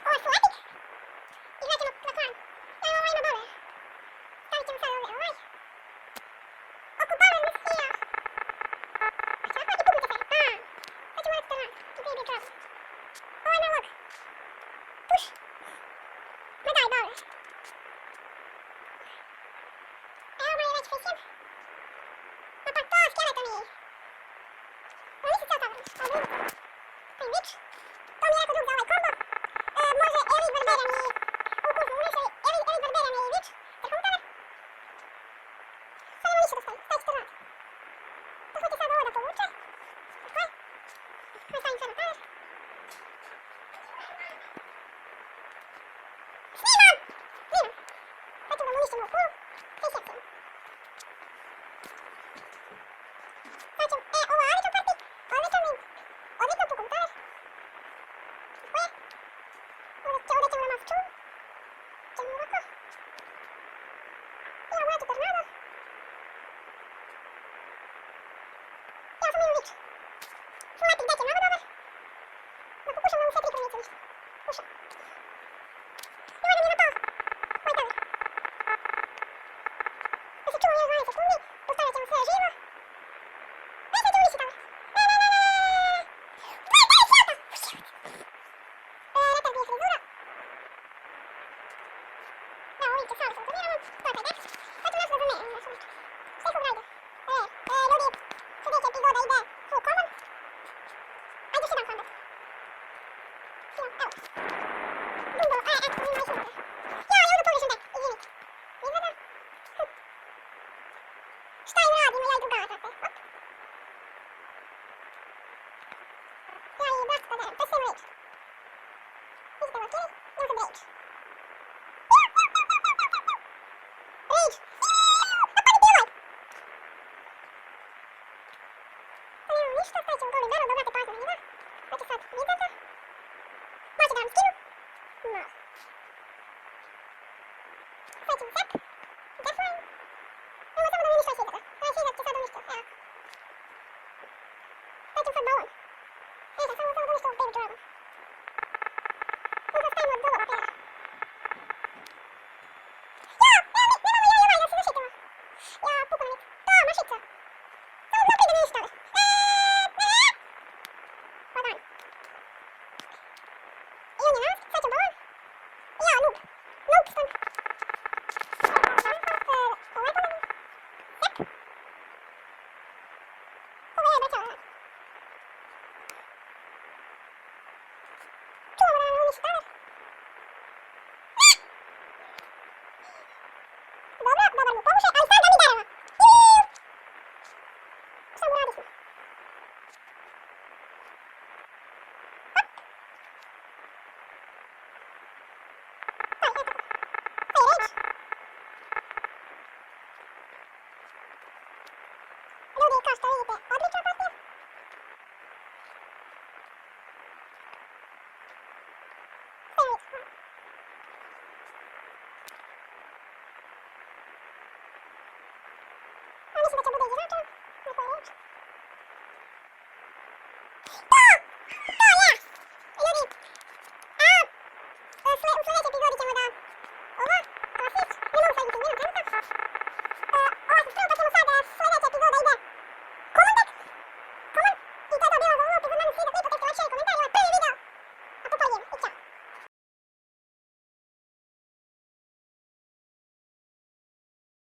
Ovo su epic. Izlećemo na plan. Ovo ima bole. Stavit ćemo sad ovdje ovaj. Oko bole ne smija. Čako i puknite se. Sad ću morati to nas. I prije biti rado. Ovo je nalog. Push. Ma daj bole. Evo moj već face 1. Ma pa to skeletoni. Ovo nisi cijel tavan. Ovo drugo. To je bić. To mi je jako drug za ovaj kombo. Može Elite Barbarian i ukoliko umreše Elite Barbarian i bić. Ter kontara. Sad nema ništa da stavi. Stavit ću to rad. Pohvati sad ovo da povuče. Tako je. Ovo stavim sad na taler. Snimam! Snimam. Sad ću da mu uništim ovu kulu. Sve sjepsim. Sad ću, ovo je odličan parti. Odličan link. Odlično pukom taler. Tako je. Ovdje ćemo na masu čun. Ćemo ovako. I ovo je tu tornado. Ja sam imam vič. Full epic deck je mnogo dobar. Da pokušam da mu sve tri kronice ništa. Pušam. I ovdje mi je napao. Ovaj taler. Da se čuvamo još 12 sekundi. Postavljat ćemo sve živo. Ne sad ću uništi taler. Retar bije frizura. Da, ovo vidite, stvari se utoniramo. To je taj deck. Sad ću nešto da zamerim, nešto nešto. Sve full grinder. Ljudi, sljedeća epizoda ide full common. Ajde još jedan combat. Evo. Bumbo, to mi moj hiljada. Ja ovdje pogrešan deck, izvinite. Izgleda. Šta im radimo, ja i drugava tako. Hop. Ja i Blast Barbarian, to je sve rage. Vidite ovo, okej? Imam sad rage. Rage! Napadite ovaj! Sad nemamo ništa, stavit ćemo Golden Barrel da obrate pažnju na njega. Znači sad Wizarda. Može da vam skinu? Može. Stavit ćemo Zap. Deathline. Evo samo da mi ništa Wizarda. Wizard će sad uništio, evo. Stavit ćemo sad Balon. Samo da uništio ovog Baby Dragon. Onda stavimo od Dolova pera. Nemamo ja i ovaj da se zaštitimo. Ja, pukno mi. To, mašica. Samo da pride mi ništa. Hodan. I on je nas, sad će balon. Ja, noob. Noob stan. Ovo je paladin. Jep. Ovo je bacao nas. Čuvamo da nam uniši taler. Dobro, dobar mu pokušaj, ali sad da mi dareva. Šta mu radismo? Hop. To je tako. To je rage. Ljudi, kao što vidite, odlična partija. Sve rage. A mislim da će bude izračan. Na koji rage. To, ja! Ljudi, u sljedećoj epizodi ćemo da ovo, klasić, ne mogu staviti njenu trenutno.